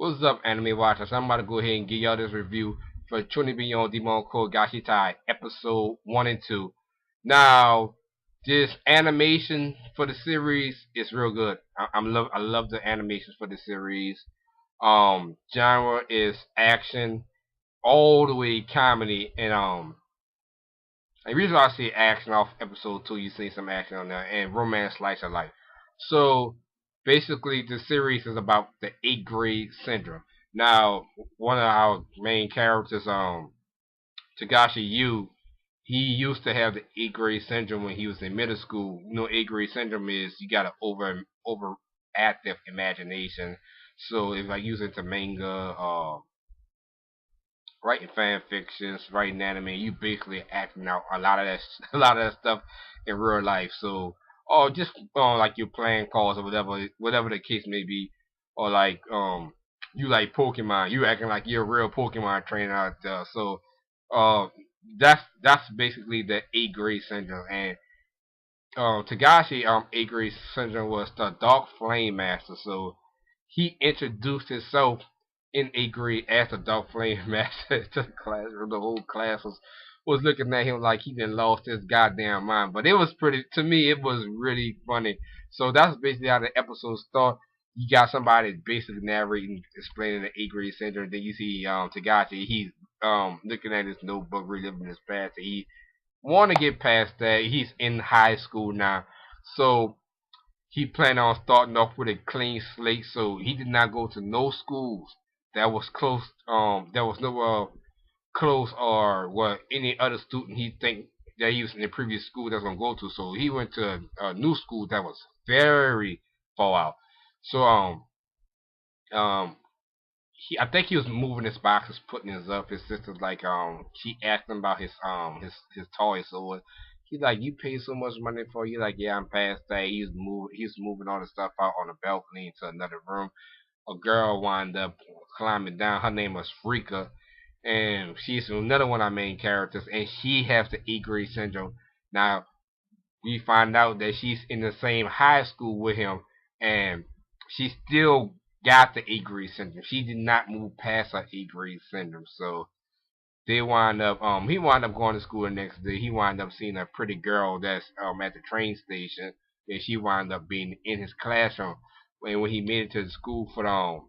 What's up, anime watchers? I'm about to go ahead and give y'all this review for Chuunibyou Demon Code Shitai episode 1 and 2. Now, this animation for the series is real good. I love the animations for the series. Genre is action, all the way comedy, and the reason why I say action off episode 2, you see some action on there, and romance slice of life. So basically, the series is about the 8th grade syndrome. Now, one of our main characters, Yu, he used to have the 8th grade syndrome when he was in middle school. You know, 8th grade syndrome is you got an overactive imagination. So if I use it to manga, writing fan fictions, writing anime, you basically acting out a lot of that a lot of that stuff in real life. So, or just like you're playing cards or whatever the case may be, or like you like Pokemon, you acting like you're a real Pokemon trainer out there. So, uh, that's basically the 8th grade syndrome. And Tagashi 8th grade syndrome was the Dark Flame Master. So he introduced himself in 8th grade as the Dark Flame Master to the classroom. The whole class was looking at him like he done lost his goddamn mind. But it was pretty, to me, it was really funny. So that's basically how the episode start. You got somebody basically narrating, explaining the 8th grade syndrome. Then you see Tagashi, he's looking at his notebook, reliving his past. He want to get past that. He's in high school now. So he planned on starting off with a clean slate, so he did not go to no schools that was close. There was no close or what any other student he think that he was in the previous school that's gonna go to. So he went to a new school that was very far out. So um I think he was moving his boxes, putting his up. His sister's like she asked him about his toys. So he's like, you pay so much money for it? He's like, yeah, I'm past that. He's moving all the stuff out on the balcony into another room. A girl wound up climbing down. Her name was Frika, and she's another one of our main characters, and she has the 8th grade syndrome. Now we find out that she's in the same high school with him, and she still got the 8th grade syndrome. She did not move past her 8th grade syndrome, so they wind up he wound up going to school the next day. He wound up seeing a pretty girl that's at the train station, and she wound up being in his classroom. And when he made it to the school for the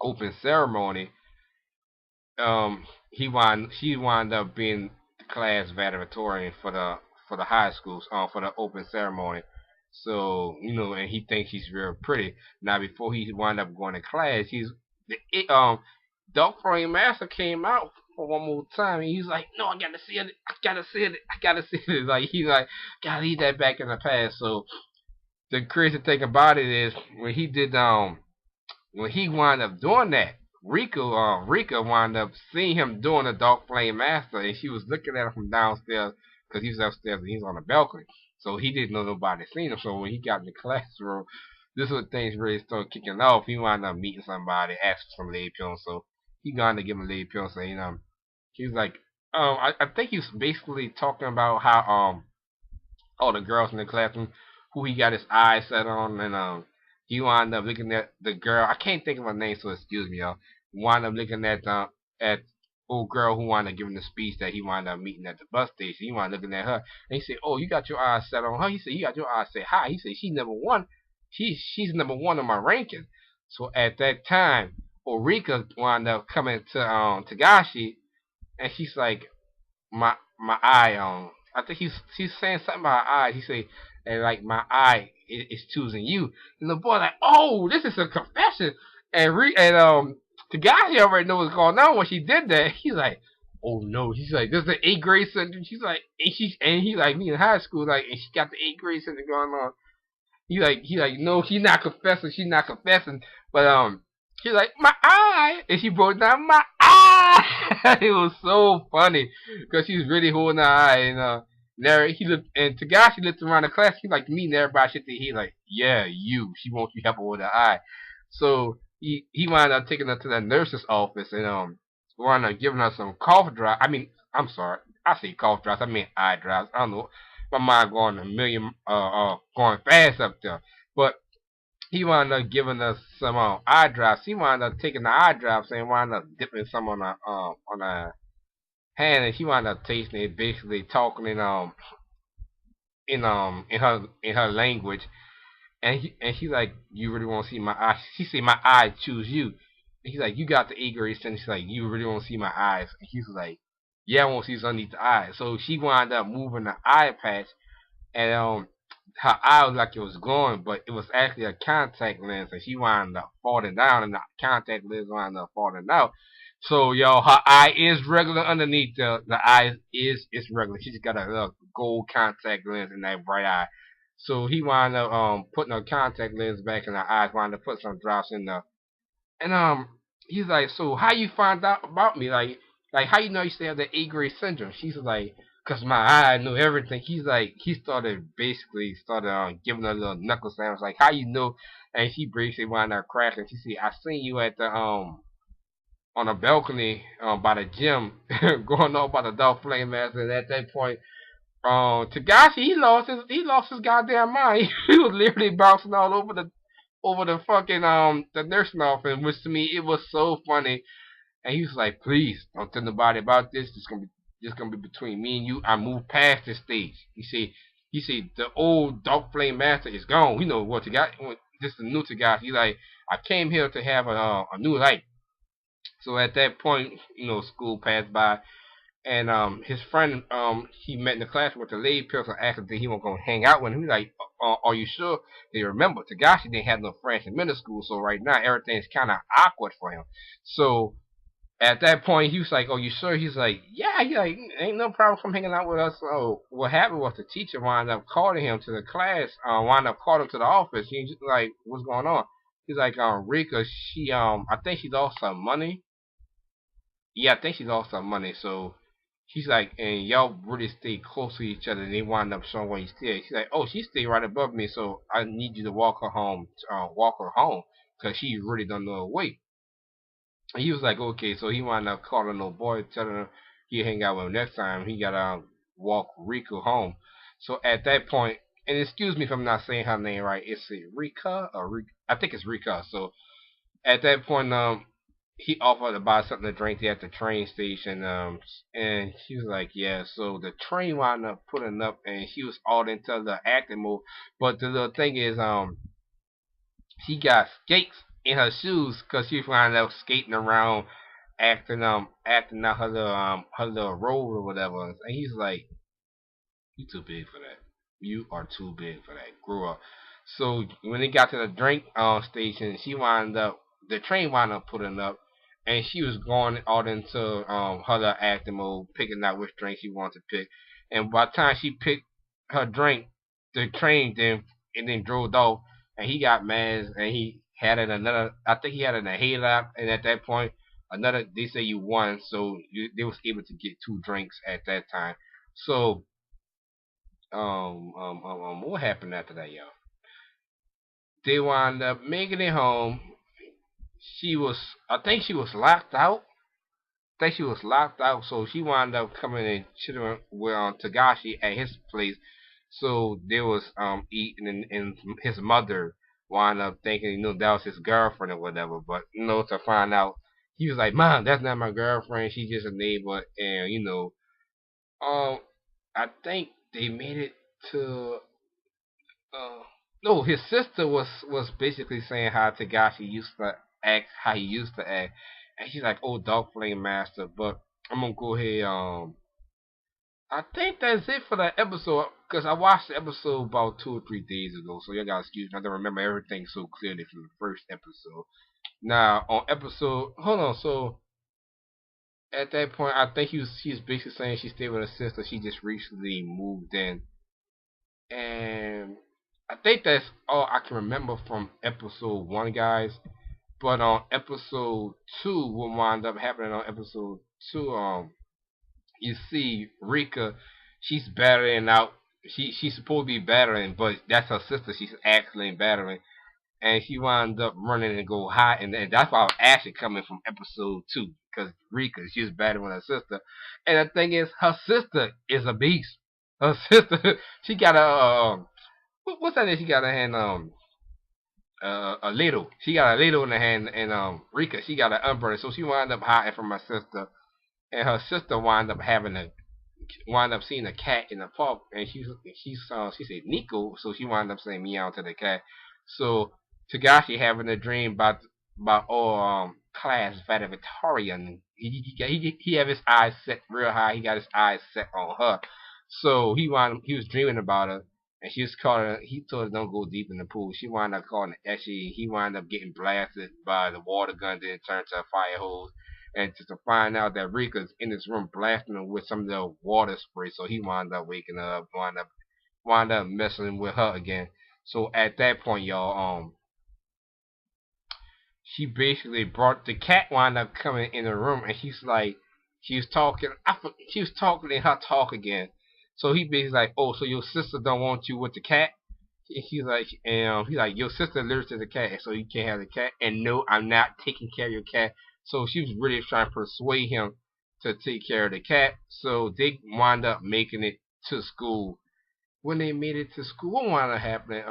open ceremony, she wound up being the class valedictorian for the high schools, for the open ceremony. So and he thinks she's real pretty. Now before he wound up going to class, the Dark Frame Master came out for one more time, and he's like, "No, I gotta see it. I gotta see it. I gotta see it." Like he's like, "Gotta leave that back in the past." So the crazy thing about it is when he wound up doing that, Rika wound up seeing him doing the Dark Flame Master, and she was looking at him from downstairs because he was upstairs and he's on the balcony. So he didn't know nobody seen him. So when he got in the classroom, this was things really started kicking off. He wound up meeting somebody, asked for some lay pills. So he gone to give him a lay pill, saying he's like I think he was basically talking about how all the girls in the classroom who he got his eyes set on, and he wound up looking at the girl. I can't think of her name, so excuse me, y'all. Wound up looking at old girl who wound up giving the speech that he wound up meeting at the bus station. He wound up looking at her, and he said, "Oh, you got your eyes set on her." He said, "You got your eyes set high." He said, "She's number one. She's number one on my ranking." So at that time, Ulrika wound up coming to Tagashi, and she's like, my eye I think he's saying something about her eyes. He say, and like my eye is choosing you. And the boy like, oh, this is a confession. And the guy he already know what's going on when she did that. He's like, oh no. He's like, this is the 8th grade syndrome. She's like, and he like me in high school, like, and she got the 8th grade syndrome going on. He like, no, she's not confessing. She's not confessing. But she's like, my eye, and she broke down my eye. It was so funny because she was really holding her eye, and there he looked, and Tagashi looked around the class. He like meeting everybody. Shit, he like, yeah, you. She wants you help her with her eye. So he wound up taking her to the nurse's office and wound up giving her some cough drops. I mean, I'm sorry, I say cough drops. I mean eye drops. I don't know. My mind going a million, going fast up there. But he wound up giving us some eye drops. He wound up taking the eye drops and wound up dipping some on a hand, and she wound up tasting it, basically talking in her language. And she's like, you really want to see my eyes? She said, my eyes choose you. And he's like, you got the A grade sentence. She's like, you really want to see my eyes? And he's like, yeah, I want to see underneath the eyes. So she wound up moving the eye patch, and her eye was like it was glowing, but it was actually a contact lens, and she wound up falling down, and the contact lens wound up falling out. So yo, her eye is regular underneath the eye is regular. She just got a little gold contact lens in that bright eye. So he wound up putting a contact lens back in her eyes, wound up put some drops in the and he's like, so how you find out about me? Like how you know you still have the A grade syndrome? She's like, cause my eye knew everything. He's like, he started basically started giving her a little knuckle sandwich, like how you know? And she basically wound up cracking. She said, I seen you at the on a balcony by the gym going on by the Dark Flame Master. And at that point, Tagashi he lost his goddamn mind. He was literally bouncing all over the fucking the nursing office, which to me it was so funny. And he was like, "Please don't tell nobody about this. This gonna be between me and you. I moved past this stage." He said the old Dark Flame Master is gone. You know what you got? This is the new Tagashi. He's like, I came here to have a new life. So at that point, school passed by, and his friend he met in the class with the lady person asked him that he was gonna hang out with him. He's like, are you sure? They remember Tagashi didn't have no friends in middle school, so right now everything's kind of awkward for him. So at that point, he was like, "Oh, you sure?" He's like, "Yeah." He's like, "Ain't no problem from hanging out with us." So what happened was the teacher wound up calling him to the class. Wound up calling him to the office. He's like, "What's going on?" He's like, Rika, she I think she lost some money. Yeah, I think she lost some money. So he's like, and y'all really stay close to each other. And they wound up showing where he stayed. She's like, "Oh, she stayed right above me, so I need you to walk her home, cause she really don't know her way." He was like, okay, so he wound up calling no boy, telling him he'd hang out with him next time. He got to walk Rico home. So at that point, and excuse me if I'm not saying her name right, it's Rika or Rika? I think it's Rika. So at that point, he offered to buy something to drink there at the train station, and she was like, yeah. So the train wound up putting up, and she was all into the acting mode. But the little thing is, she got skates in her shoes because she wound up skating around, acting out her little role or whatever. And he's like, "You too big for that. You are too big for that. Grow up." So when they got to the drink station, the train wound up putting up, and she was going all into her little acting mode, picking out which drink she wanted to pick. And by the time she picked her drink, the train then drove off, and he got mad, and he had it another. I think he had it in a hay lap, and at that point, another. They say you won, so they was able to get two drinks at that time. So what happened after that, y'all? They wound up making it home. I think she was locked out. I think she was locked out, so she wound up coming and chilling with Tagashi at his place. So they was eating, and his mother wound up thinking, that was his girlfriend or whatever. But to find out, he was like, "Mom, that's not my girlfriend. She's just a neighbor." And I think they made it to Uh, no, his sister was basically saying how Tagashi used to act, how he used to act, and she's like, "Oh, Dark Flame Master." But I'm gonna go ahead. I think that's it for that episode because I watched the episode about 2 or 3 days ago, so you gotta excuse me. I don't remember everything so clearly from the first episode. Now on episode, hold on. So at that point, I think he's basically saying she stayed with her sister. She just recently moved in, and I think that's all I can remember from episode one, guys. But on episode two, what wound up happening on episode two, you see Rika, she's battering out. She's supposed to be battering, but that's her sister. She's actually battering, and she wound up running and go high, and that's why I was actually coming from episode two because Rika, she was battling her sister, and the thing is, her sister is a beast. Her sister, she got a what's that? She got a hand a ladle. She got a ladle in her hand, and Rika, she got an umbrella. So she wound up hiding from her sister, and her sister wound up seeing a cat in the park, and she said Nico, so she wound up saying meow to the cat. So Tagashi having a dream about all class valedictorian. He have his eyes set real high. He got his eyes set on her. So he was dreaming about her, and she was calling. He told her don't go deep in the pool. She wound up calling. Actually, he wound up getting blasted by the water gun, then turned to a fire hose, and just to find out that Rika's in his room blasting him with some of the water spray. So he wound up waking up, wound up messing with her again. So at that point, y'all, she basically brought the cat wound up coming in the room, and she's like, she was talking. She was talking in her talk again. So he basically like, oh, so your sister don't want you with the cat? He's like, he's like, your sister lives to the cat, so you can't have the cat. And no, I'm not taking care of your cat. So she was really trying to persuade him to take care of the cat. So they wound up making it to school. When they made it to school, what wound up happening?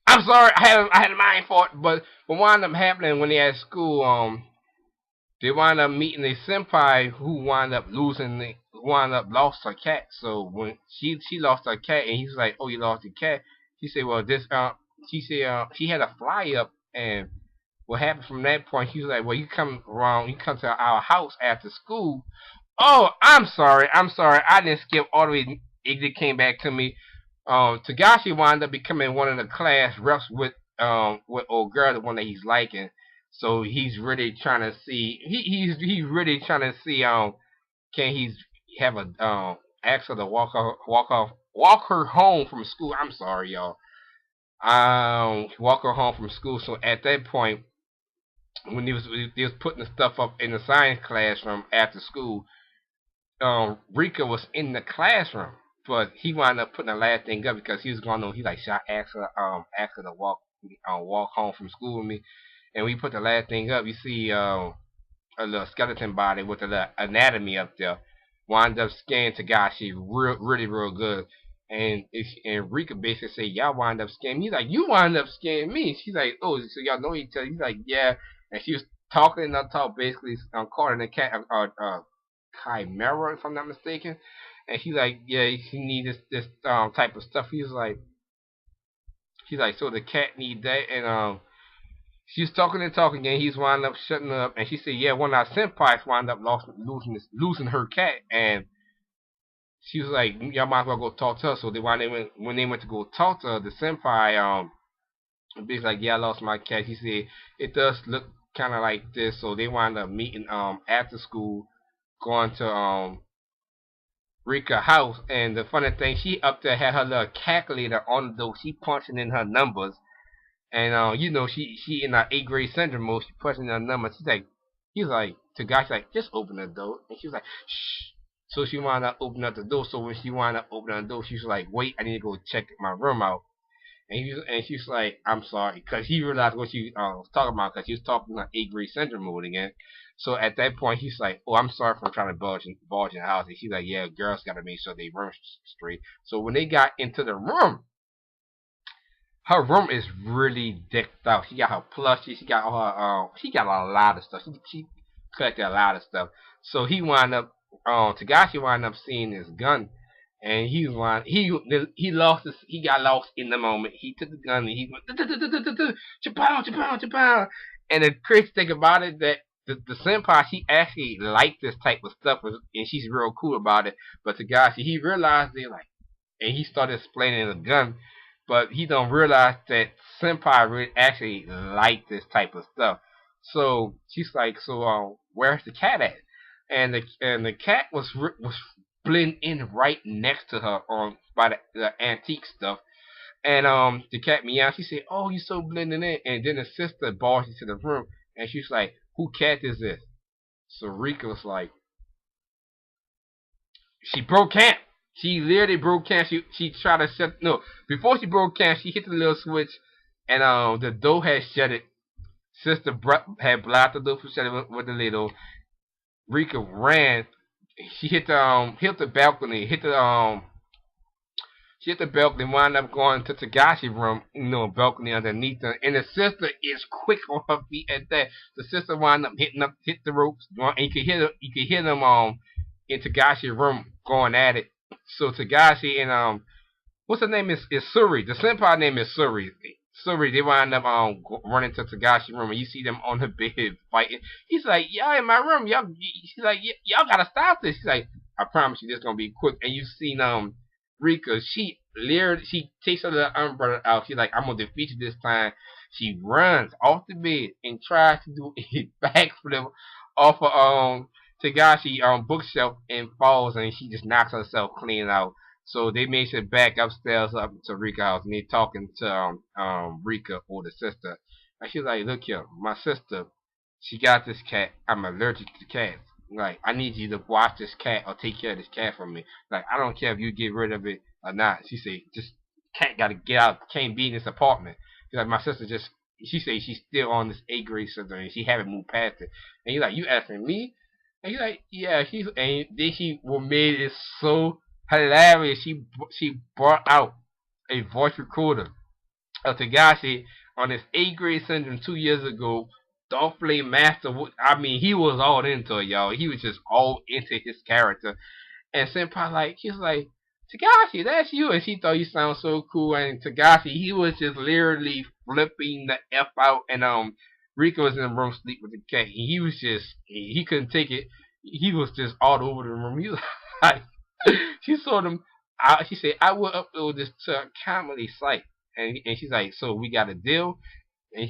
I'm sorry, I had a mind for it, but what wound up happening when they at school, they wound up meeting a senpai who wound up lost her cat. So when she lost her cat, and he's like, "Oh, you lost your cat." She said, "Well, this she said she had a fly up, and what happened from that point?" He was like, "Well, you come to our house after school." Oh, I'm sorry, I didn't skip all the way. It came back to me. Tagashi wound up becoming one of the class reps with old girl, the one that he's liking. So he's really trying to see. He's really trying to see can he have a ask her to walk her home from school. I'm sorry, y'all. Walk her home from school. So at that point, when he was putting the stuff up in the science classroom after school, Rika was in the classroom, but he wound up putting the last thing up because he was going on. He like, should I ask her to walk home from school with me? And we put the last thing up. You see, a little skeleton body with a little anatomy up there. Wound up scaring Tagashi real good. And Rika basically said, y'all wind up scaring me. He's like, you wind up scaring me. She's like, oh, so y'all know each other. He's like, yeah. And she was talking and talk basically calling the cat chimera, if I'm not mistaken. And she's like, yeah, he need this type of stuff. She's like, so the cat need that, and she's talking and talking, and he's wound up shutting up. And she said, yeah, one of our senpais wound up losing her cat, and she was like, y'all might as well go talk to her. So when they went to go talk to her, the senpai be like, yeah, I lost my cat. He said it does look kind of like this. So they wound up meeting after school, going to Rika house. And the funny thing, she up there had her little calculator on the door. She punching in her numbers. And she in her 8th grade syndrome mode. She punching in her numbers. He's like to guys like, just open the door. And she was like, shh. So she wound up opening up the door. So when she wound up opening the door, she was like, wait, I need to go check my room out. And she's like, I'm sorry, because he realized what she was talking about, because she was talking about 8th grade syndrome mode again. So at that point, he's like, oh, I'm sorry for trying to bulge in the house. And she's like, yeah, girls got to make sure they room straight. So when they got into the room, her room is really decked out. She got her plushies. She got all her, she got a lot of stuff. She collected a lot of stuff. So he wound up, Tagashi wound up seeing his gun, and he lost he got lost in the moment. He took the gun and he went chapow chapow chapow. And the crazy thing about it that the senpai, she actually liked this type of stuff, and she's real cool about it. But Tagashi, he realized they like, and he started explaining the gun, but he don't realize that senpai really actually liked this type of stuff. So she's like, so where's the cat at? And the cat was blend in right next to her on by the antique stuff. And the cat meowed. She said, "Oh, you so blending in." And then the sister barged into the room, and she's like, "Who cat is this?" So Rika was like, she broke camp. She literally broke camp. She tried to shut no before she broke camp. She hit the little switch, and the door had shut it. Sister had blocked the door from shutting with the little. Rika ran. She hit the balcony, hit the She hit the balcony, wound up going to Tagashi room, balcony underneath her, and the sister is quick on her feet at that. The sister wound up hit the ropes, and you could hear them in Tagashi room going at it. So Tagashi and what's her name is Suri. The senpai name is Suri. Suri, they wind up running to Tagashi room, and you see them on the bed fighting. He's like, y'all in my room, y'all. She's like, y'all gotta stop this. She's like, I promise you, this gonna be quick. And you seen Rika, she takes her little umbrella out. She's like, I'm gonna defeat you this time. She runs off the bed and tries to do a backflip off of Tagashi bookshelf and falls, and she just knocks herself clean out. So they makes it back upstairs up to Rika's house, and they talking to Rika or the sister. And she's like, look here, my sister, she got this cat. I'm allergic to cats. Like, I need you to watch this cat or take care of this cat for me. Like, I don't care if you get rid of it or not. She say, just cat gotta get out. Can't be in this apartment. She's like, my sister just. She say she's still on this A grade syndrome and she haven't moved past it. And he's like, you asking me? And he's like, yeah. She's and then she made it so hilarious. She brought out a voice recorder of Tagashi on his 8th grade syndrome 2 years ago. Don't play master. I mean, he was all into it, y'all. He was just all into his character. And Senpai he's like, Tagashi, that's you. And she thought you sound so cool. And Tagashi, he was just literally flipping the F out. And Rika was in the room sleep with the cat. And he was just, he couldn't take it. He was just all over the room. He was like, she saw them. She said, I will upload this to a comedy site. And she's like, so we got a deal. And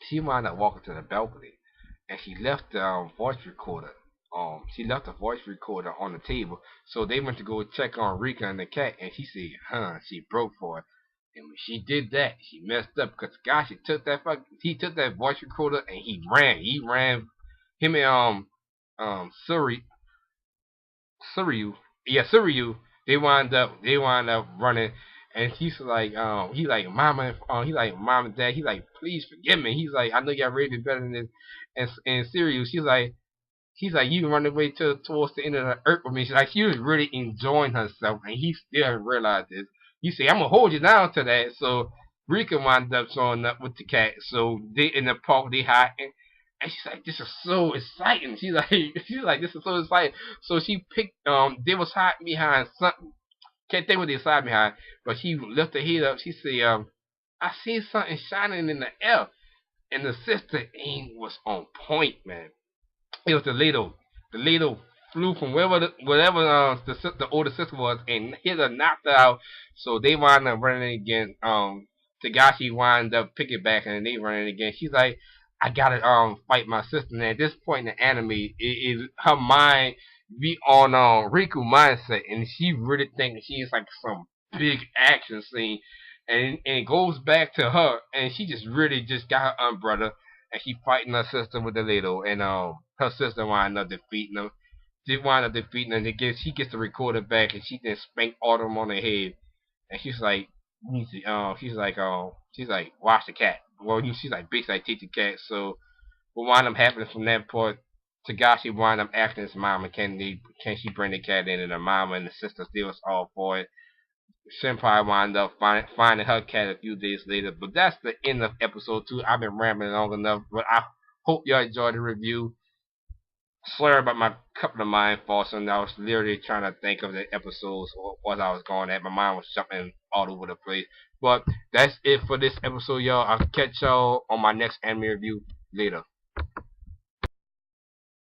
she wound up walking to the balcony, and she left the voice recorder. She left the voice recorder on the table. So they went to go check on Rika and the cat, and she said, she broke for it. And when she did that, she messed up because gosh, he took that voice recorder and he ran. He ran. Him and Suri Suryu, yeah, Suryu, they wind up running, and he's like, mama, he like, mom and dad, he like, please forgive me. He's like, I know y'all raised me better than this, and Suryu, he's like, you run away towards the end of the earth with me. She's like, she was really enjoying herself, and he still haven't realized this. You say, I'm gonna hold you down to that. So Rika wound up showing up with the cat. So they in the park, they hiding. And she's like, this is so exciting. She's like, this is so exciting. So she picked, they was hiding behind something. Can't think what they was hiding behind. But she lifted her head up. She said, I see something shining in the air. And the sister aim was on point, man. It was the ladle. The ladle flew from wherever the older sister was and hit her, knocked her out. So they wound up running again. Tagashi wound up picking back and they running again. She's like, I gotta fight my sister. And at this point in the anime, her mind be on Riku mindset, and she really thinking she is like some big action scene, and it goes back to her, and she just really just got her umbrella, and she fighting her sister with the ladle, and her sister wind up defeating her. She wind up defeating her, and she gets the recorder back, and she then spank Autumn on her head, and she's like, wash the cat. Well, she's like, basically, like, teach the cat. So, what wind up happening from that point, Tagashi wind up asking his mama, can she bring the cat in, and the mama and the sister still was all for it. Senpai wind up finding her cat a few days later. But that's the end of episode 2. I've been rambling long enough, but I hope y'all enjoyed the review. Sorry about my couple of mind faults, and I was literally trying to think of the episodes or what I was going at. My mind was jumping all over the place. But that's it for this episode, y'all. I'll catch y'all on my next anime review later.